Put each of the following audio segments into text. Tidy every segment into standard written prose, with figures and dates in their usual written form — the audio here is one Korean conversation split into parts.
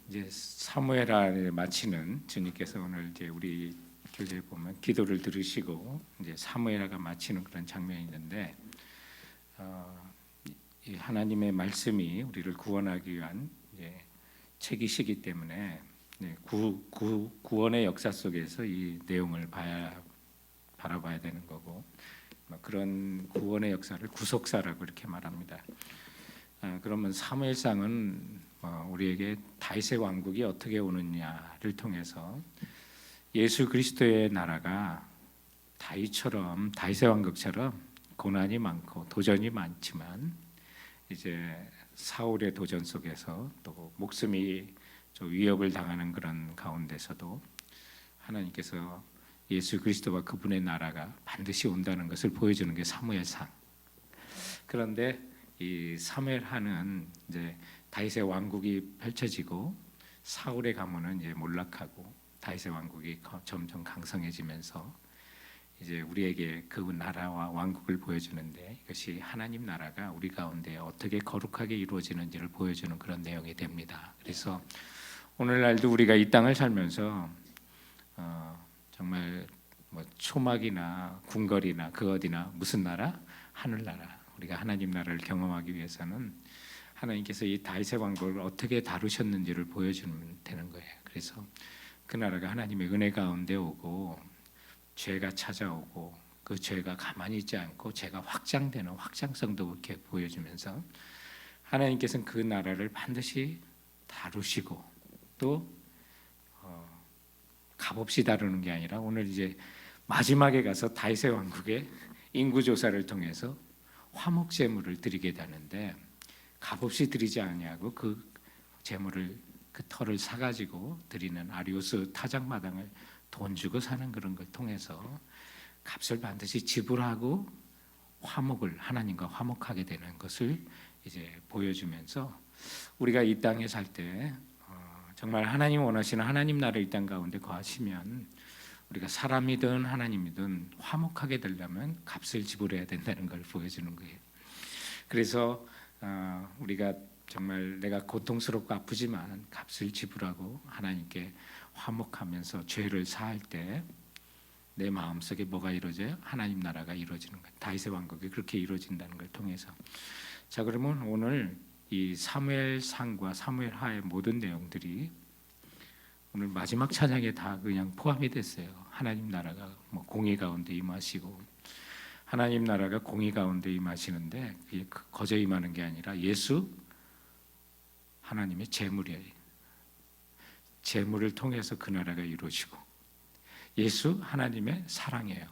이제 사무엘하를 마치는 주님께서 오늘 이제 우리 교회에 보면 기도를 들으시고 이제 사무엘하가 마치는 그런 장면이 있는데 이 하나님의 말씀이 우리를 구원하기 위한 이제 책이시기 때문에 구원의 역사 속에서 이 내용을 바라봐야 되는 거고 그런 구원의 역사를 구속사라고 이렇게 말합니다. 그러면 사무엘상은 우리에게 다윗의 왕국이 어떻게 오느냐를 통해서 예수 그리스도의 나라가 다윗의 왕국처럼 고난이 많고 도전이 많지만 이제 사울의 도전 속에서 또 목숨이 좀 위협을 당하는 그런 가운데서도 하나님께서 예수 그리스도와 그분의 나라가 반드시 온다는 것을 보여주는 게 사무엘상. 그런데 이 사무엘하는 이제 다윗의 왕국이 펼쳐지고 사울의 가문은 이제 몰락하고 다윗의 왕국이 점점 강성해지면서 이제 우리에게 그 나라와 왕국을 보여주는데 이것이 하나님 나라가 우리 가운데 어떻게 거룩하게 이루어지는지를 보여주는 그런 내용이 됩니다. 그래서 오늘날도 우리가 이 땅을 살면서 정말 초막이나 궁궐이나 그 어디나 무슨 나라? 하늘나라. 우리가 하나님 나라를 경험하기 위해서는 하나님께서 이 다윗의 왕국을 어떻게 다루셨는지를 보여주면 되는 거예요. 그래서 그 나라가 하나님의 은혜 가운데 오고 죄가 찾아오고 그 죄가 가만히 있지 않고 죄가 확장되는 확장성도 이렇게 보여주면서 하나님께서는 그 나라를 반드시 다루시고 또 값없이 다루는 게 아니라 오늘 이제 마지막에 가서 다윗의 왕국의 인구조사를 통해서 화목 제물을 드리게 되는데 값없이 드리지 아니하고 그 제물을 그 털을 사가지고 드리는 아리오스 타작마당을 돈 주고 사는 그런 걸 통해서 값을 반드시 지불하고 화목을 하나님과 화목하게 되는 것을 이제 보여주면서 우리가 이 땅에 살 때 정말 하나님 원하시는 하나님 나라의 이 땅 가운데 거하시면 우리가 사람이든 하나님이든 화목하게 되려면 값을 지불해야 된다는 걸 보여주는 거예요. 그래서 우리가 정말 내가 고통스럽고 아프지만 값을 지불하고 하나님께 화목하면서 죄를 사할 때 내 마음속에 뭐가 이루어져요? 하나님 나라가 이루어지는 거예요. 다윗의 왕국이 그렇게 이루어진다는 걸 통해서. 자, 그러면 오늘 이 사무엘상과 사무엘하의 모든 내용들이 오늘 마지막 찬양에 다 그냥 포함이 됐어요. 하나님 나라가 공의 가운데 임하시고 하나님 나라가 공의 가운데 임하시는데 그게 거저 임하는 게 아니라 예수 하나님의 제물이에요. 제물을 통해서 그 나라가 이루어지고 예수 하나님의 사랑이에요.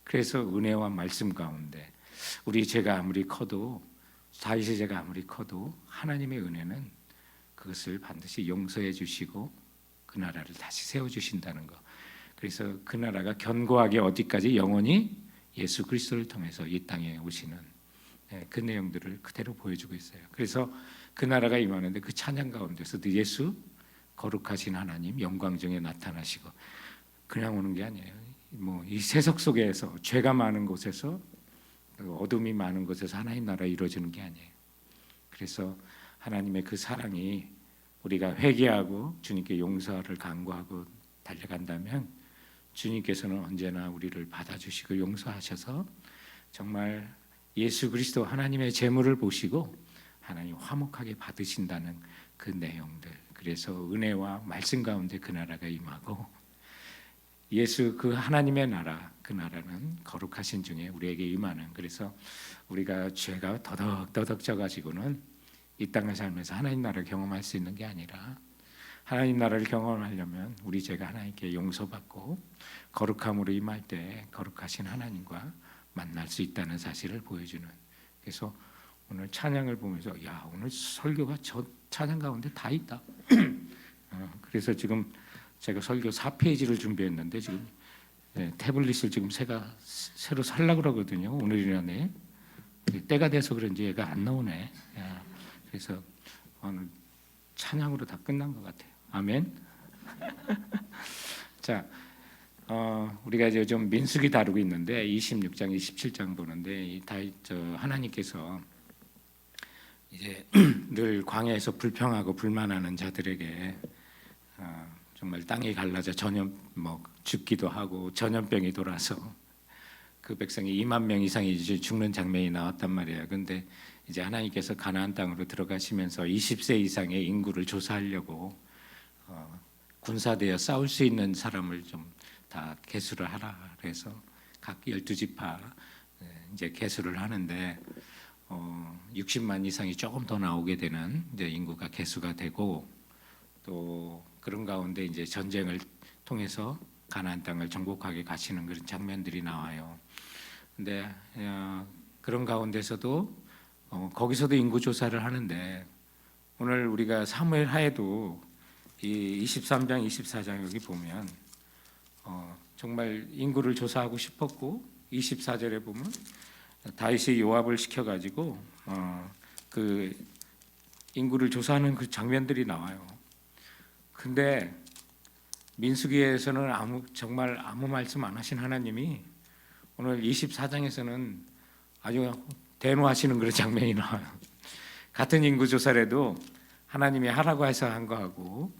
그래서 은혜와 말씀 가운데 우리 죄가 아무리 커도 다윗의 죄가 아무리 커도 하나님의 은혜는 그것을 반드시 용서해 주시고 그 나라를 다시 세워주신다는 거. 그래서 그 나라가 견고하게 어디까지 영원히 예수 그리스도를 통해서 이 땅에 오시는 그 내용들을 그대로 보여주고 있어요. 그래서 그 나라가 임하는데 그 찬양 가운데서도 예수 거룩하신 하나님 영광 중에 나타나시고 그냥 오는 게 아니에요. 이 세속 속에서 죄가 많은 곳에서 어둠이 많은 곳에서 하나님 나라 이루어지는 게 아니에요. 그래서 하나님의 그 사랑이 우리가 회개하고 주님께 용서를 간구하고 달려간다면 주님께서는 언제나 우리를 받아주시고 용서하셔서 정말 예수 그리스도 하나님의 제물을 보시고 하나님 화목하게 받으신다는 그 내용들. 그래서 은혜와 말씀 가운데 그 나라가 임하고 예수 그 하나님의 나라 그 나라는 거룩하신 중에 우리에게 임하는. 그래서 우리가 죄가 더덕더덕 져가지고는 이 땅을 살면서 하나님 나라를 경험할 수 있는 게 아니라 하나님 나라를 경험하려면 우리 죄가 하나님께 용서받고 거룩함으로 임할 때 거룩하신 하나님과 만날 수 있다는 사실을 보여주는. 그래서 오늘 찬양을 보면서 야 오늘 설교가 저 찬양 가운데 다 있다. 그래서 지금 제가 설교 4페이지를 준비했는데 지금 태블릿을 지금 새로 살려고 그러거든요. 오늘이나 내일. 때가 돼서 그런지 얘가 안 나오네. 그래서 오늘 찬양으로 다 끝난 것 같아요. 아멘. 자, 우리가 이제 좀 민수기 다루고 있는데 26장, 27장 보는데 하나님께서 이제 늘 광야에서 불평하고 불만하는 자들에게 정말 땅이 갈라져 죽기도 하고 전염병이 돌아서 그 백성이 2만 명 이상이 이제 죽는 장면이 나왔단 말이에요. 근데 이제 하나님께서 가나안 땅으로 들어가시면서 20세 이상의 인구를 조사하려고 군사되어 싸울 수 있는 사람을 좀 다 계수를 하라 그래서 각 12지파 이제 계수를 하는데 60만 이상이 조금 더 나오게 되는 이제 인구가 계수가 되고, 또 그런 가운데 이제 전쟁을 통해서 가나안 땅을 정복하게 가시는 그런 장면들이 나와요. 근데 그런 가운데서도 거기서도 인구 조사를 하는데, 오늘 우리가 사무엘 하에도 이 23장 24장 여기 보면 정말 인구를 조사하고 싶었고, 24절에 보면 다윗이 요압을 시켜가지고 그 인구를 조사하는 그 장면들이 나와요. 근데 민수기에서는 정말 아무 말씀 안 하신 하나님이 오늘 24장에서는 아주 대노하시는 그런 장면이 나와요. 같은 인구 조사라도 하나님이 하라고 해서 한 거하고,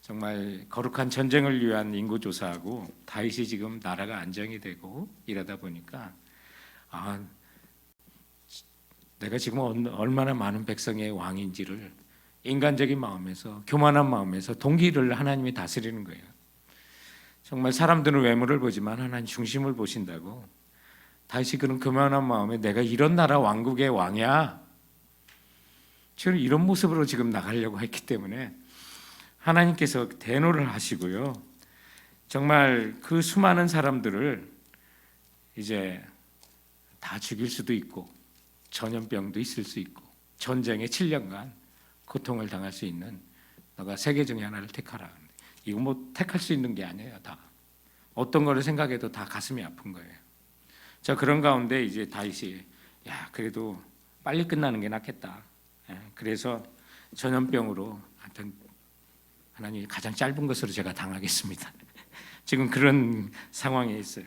정말 거룩한 전쟁을 위한 인구 조사하고, 다윗이 지금 나라가 안정이 되고 이러다 보니까 내가 지금 얼마나 많은 백성의 왕인지를 인간적인 마음에서, 교만한 마음에서 동기를 하나님이 다스리는 거예요. 정말 사람들은 외모를 보지만 하나님 중심을 보신다고. 다시 그런 교만한 마음에 내가 이런 나라 왕국의 왕이야, 저는 이런 모습으로 지금 나가려고 했기 때문에 하나님께서 대노를 하시고요. 정말 그 수많은 사람들을 이제 다 죽일 수도 있고, 전염병도 있을 수 있고, 전쟁에 7년간 고통을 당할 수 있는, 너가 세 개 중에 하나를 택하라. 이거 뭐 택할 수 있는 게 아니에요. 다 어떤 거를 생각해도 다 가슴이 아픈 거예요. 자, 그런 가운데 이제 다윗이 그래도 빨리 끝나는 게 낫겠다. 그래서 전염병으로 하여튼 하나님 가장 짧은 것으로 제가 당하겠습니다. 지금 그런 상황에 있어요.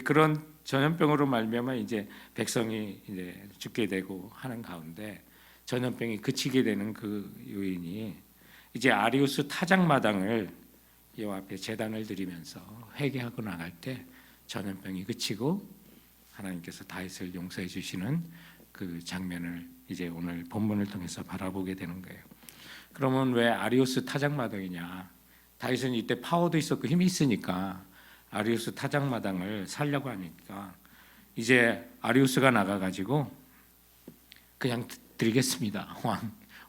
그런 전염병으로 말미암아 이제 백성이 이제 죽게 되고 하는 가운데, 전염병이 그치게 되는 그 요인이 이제 아리우스 타작마당을 여호와 앞에 제단을 드리면서 회개하고 나갈 때 전염병이 그치고 하나님께서 다윗을 용서해 주시는 그 장면을 이제 오늘 본문을 통해서 바라보게 되는 거예요. 그러면 왜 아리우스 타작마당이냐? 다윗은 이때 파워도 있었고 힘이 있으니까 아리우스 타작마당을 살려고 하니까 이제 아리우스가 나가가지고 그냥 드리겠습니다.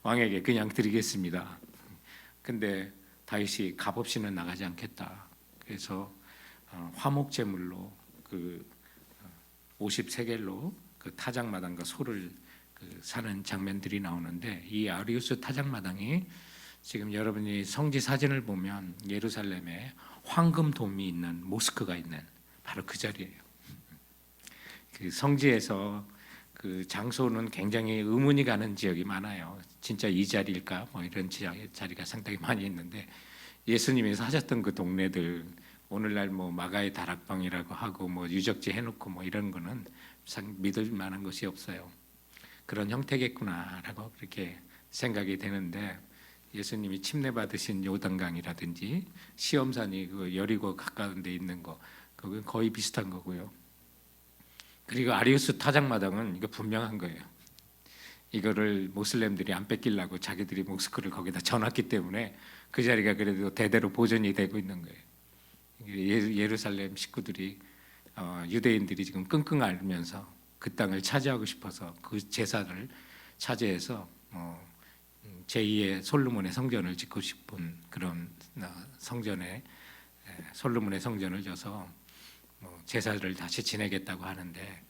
왕에게 그냥 드리겠습니다. 근데 다윗이 값없이는 나가지 않겠다. 그래서 화목제물로 그 50세겔로 그 타작마당과 소를 사는 장면들이 나오는데, 이 아리우스 타작마당이 지금 여러분이 성지 사진을 보면 예루살렘에 황금돔이 있는 모스크가 있는 바로 그 자리예요. 그 성지에서 그 장소는 굉장히 의문이 가는 지역이 많아요. 진짜 이 자리일까? 뭐 이런 자리가 상당히 많이 있는데, 예수님이 사셨던 그 동네들 오늘날 뭐 마가의 다락방이라고 하고 뭐 유적지 해놓고 뭐 이런 거는 믿을 만한 것이 없어요. 그런 형태겠구나라고 그렇게 생각이 되는데, 예수님이 침례 받으신 요단강이라든지 시험산이 그 여리고 가까운 데 있는 거, 그건 거의 비슷한 거고요. 그리고 아리우스 타작마당은 이거 분명한 거예요. 이거를 모슬렘들이 안 뺏기려고 자기들이 모스크를 거기다 쳐놨기 때문에 그 자리가 그래도 대대로 보존이 되고 있는 거예요. 예루살렘 식구들이 유대인들이 지금 끙끙 앓으면서 그 땅을 차지하고 싶어서 그 제사를 차지해서 제2의 솔로몬의 성전을 짓고 싶은 그런 솔로몬의 성전을 져서 제사를 다시 지내겠다고 하는데,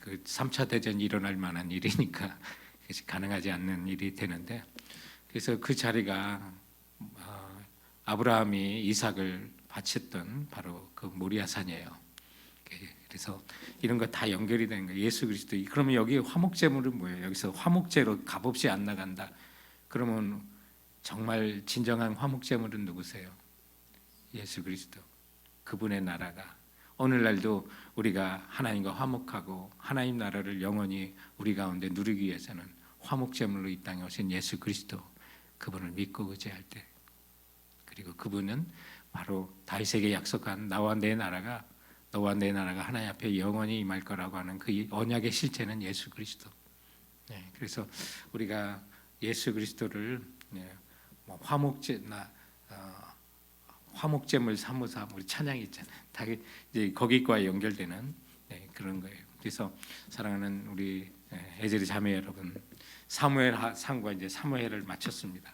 그 3차 대전이 일어날 만한 일이니까 가능하지 않는 일이 되는데, 그래서 그 자리가 아브라함이 이삭을 바쳤던 바로 그 모리아산이에요. 그래서 이런 거 다 연결이 되는 거예요. 예수 그리스도. 그러면 여기 화목제물은 뭐예요? 여기서 화목제로 값없이 안 나간다. 그러면 정말 진정한 화목제물은 누구세요? 예수 그리스도. 그분의 나라가 오늘날도 우리가 하나님과 화목하고 하나님 나라를 영원히 우리 가운데 누리기 위해서는 화목제물로 이 땅에 오신 예수 그리스도, 그분을 믿고 의지할 때, 그리고 그분은 바로 다윗에게 약속한 너와 내 나라가 하나님 앞에 영원히 임할 거라고 하는 그 언약의 실체는 예수 그리스도. 그래서 우리가 예수 그리스도를 뭐 화목제물 사모사 우리 찬양이 있잖아요. 다 이제 거기과 연결되는 그런 거예요. 그래서 사랑하는 우리 에제리 자매 여러분, 사무엘 상과 이제 사무엘을 마쳤습니다.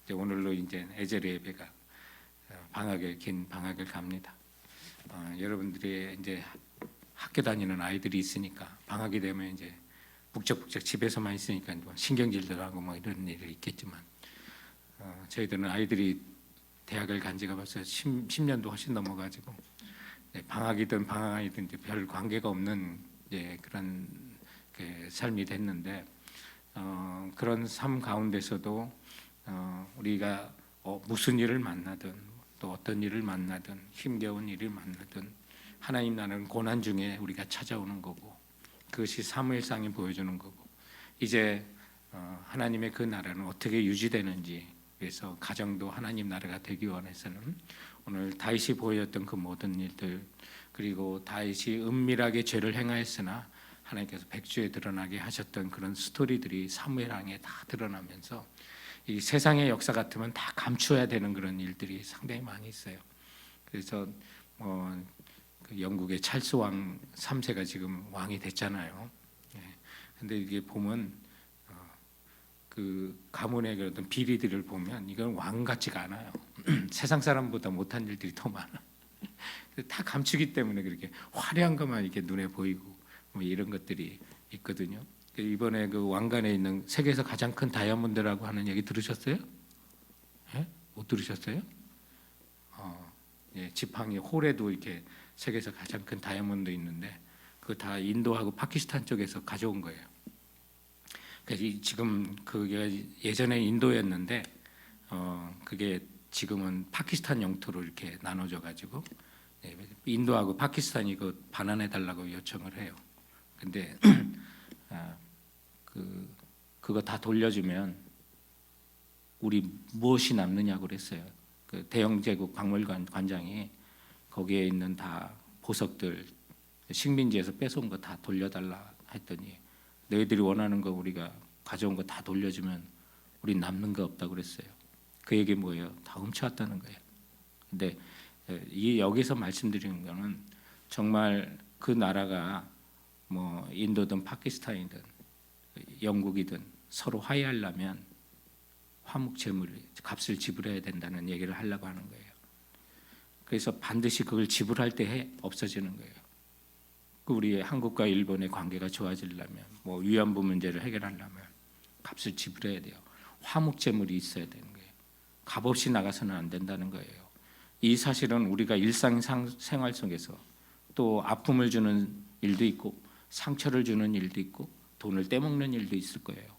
이제 오늘로 이제 에제리 예배가 긴 방학을 갑니다. 여러분들이 이제 학교 다니는 아이들이 있으니까 방학이 되면 이제 북적북적 집에서만 있으니까 뭐 신경질도 하고 뭐 이런 일이 있겠지만, 저희들은 아이들이 대학을 간 지가 벌써 10년도 훨씬 넘어가지고 방학이든 방학 아니든 별 관계가 없는 그런 삶이 됐는데, 그런 삶 가운데서도 우리가 무슨 일을 만나든 또 어떤 일을 만나든 힘겨운 일을 만나든 하나님 나라는 고난 중에 우리가 찾아오는 거고, 그것이 사무엘상이 보여주는 거고, 이제 하나님의 그 나라는 어떻게 유지되는지, 그래서 가정도 하나님 나라가 되기 원해서는 오늘 다윗이 보여줬던 그 모든 일들, 그리고 다윗이 은밀하게 죄를 행하였으나 하나님께서 백주에 드러나게 하셨던 그런 스토리들이 사무엘왕에 다 드러나면서, 이 세상의 역사 같으면 다 감추어야 되는 그런 일들이 상당히 많이 있어요. 그래서 그 영국의 찰스 왕 3세가 지금 왕이 됐잖아요. 근데 이게 보면 그 가문의 그런 비리들을 보면 이건 왕 같지가 않아요. 세상 사람보다 못한 일들이 더 많아. 다 감추기 때문에 그렇게 화려한 것만 이렇게 눈에 보이고 뭐 이런 것들이 있거든요. 이번에 그 왕관에 있는 세계에서 가장 큰 다이아몬드라고 하는 얘기 들으셨어요? 못 들으셨어요? 지팡이 홀에도 이렇게 세계에서 가장 큰 다이아몬드 있는데, 그거 다 인도하고 파키스탄 쪽에서 가져온 거예요. 그래서 지금 그게 예전에 인도였는데 그게 지금은 파키스탄 영토로 이렇게 나눠져 가지고 인도하고 파키스탄이 그 반환해 달라고 요청을 해요. 근데 그거 다 돌려주면 우리 무엇이 남느냐고 그랬어요. 그 대영제국 박물관 관장이 거기에 있는 다 보석들 식민지에서 뺏어온 거 다 돌려달라 했더니, 너희들이 원하는 거 우리가 가져온 거 다 돌려주면 우리 남는 거 없다고 그랬어요. 그 얘기 뭐예요? 다 훔쳐왔다는 거예요. 근데 여기서 말씀드리는 거는 정말 그 나라가 뭐 인도든 파키스탄이든 영국이든 서로 화해하려면 화목제물 값을 지불해야 된다는 얘기를 하려고 하는 거예요. 그래서 반드시 그걸 지불할 때 없어지는 거예요. 우리 한국과 일본의 관계가 좋아지려면, 뭐 위안부 문제를 해결하려면 값을 지불해야 돼요. 화목제물이 있어야 되는 거예요. 값 없이 나가서는 안 된다는 거예요. 이 사실은 우리가 일상생활 속에서 또 아픔을 주는 일도 있고 상처를 주는 일도 있고 돈을 떼먹는 일도 있을 거예요.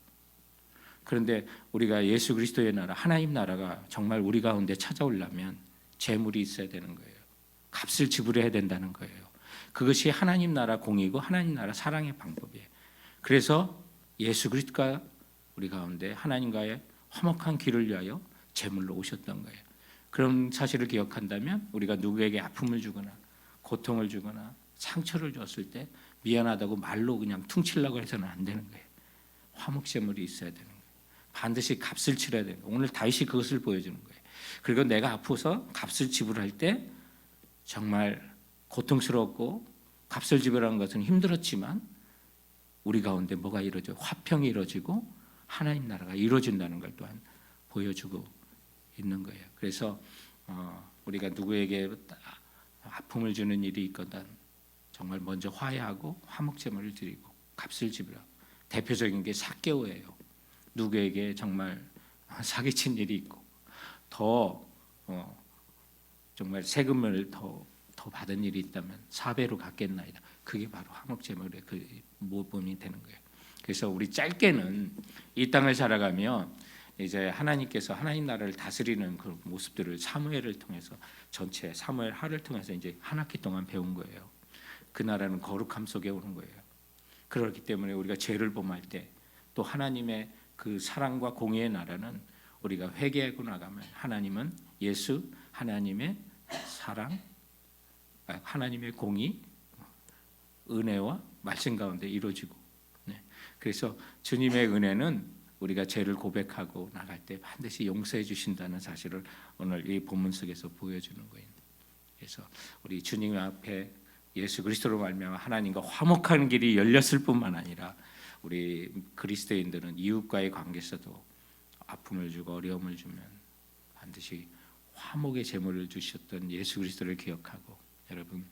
그런데 우리가 예수 그리스도의 나라, 하나님 나라가 정말 우리 가운데 찾아오려면 재물이 있어야 되는 거예요. 값을 지불해야 된다는 거예요. 그것이 하나님 나라 공이고 하나님 나라 사랑의 방법이에요. 그래서 예수 그리스도가 우리 가운데 하나님과의 화목한 길을 위하여 제물로 오셨던 거예요. 그런 사실을 기억한다면 우리가 누구에게 아픔을 주거나 고통을 주거나 상처를 줬을 때 미안하다고 말로 그냥 퉁치려고 해서는 안 되는 거예요. 화목제물이 있어야 되는 거예요. 반드시 값을 치러야 되는 거예요. 오늘 다윗이 그것을 보여주는 거예요. 그리고 내가 아파서 값을 지불할 때 정말 고통스럽고 값을 지불하는 것은 힘들었지만 우리 가운데 뭐가 이루어져? 화평이 이루어지고 하나님 나라가 이루어진다는 걸 또한 보여주고 있는 거예요. 그래서 우리가 누구에게 아픔을 주는 일이 있거든 정말 먼저 화해하고 화목제물을 드리고 값을 지불하고, 대표적인 게 삭개오예요. 누구에게 정말 사기친 일이 있고 더 정말 세금을 더 받은 일이 있다면 4배로 갚겠나이다. 그게 바로 화목제물의 그 모범이 되는 거예요. 그래서 우리 짧게는 이 땅을 살아가며 이제 하나님께서 하나님 나라를 다스리는 그 모습들을 사무엘을 통해서, 전체 사무엘 하를 통해서 이제 한 학기 동안 배운 거예요. 그 나라는 거룩함 속에 오는 거예요. 그렇기 때문에 우리가 죄를 범할 때 또 하나님의 그 사랑과 공의의 나라는 우리가 회개하고 나가면 하나님은 예수, 하나님의 사랑, 하나님의 공의, 은혜와 말씀 가운데 이루어지고, 네. 그래서 주님의 은혜는 우리가 죄를 고백하고 나갈 때 반드시 용서해 주신다는 사실을 오늘 이 본문 속에서 보여주는 거예요. 그래서 우리 주님 앞에 예수 그리스도로 말미암아 하나님과 화목하는 길이 열렸을 뿐만 아니라 우리 그리스도인들은 이웃과의 관계에서도 아픔을 주고 어려움을 주면 반드시 화목의 제물을 주셨던 예수 그리스도를 기억하고, 여러분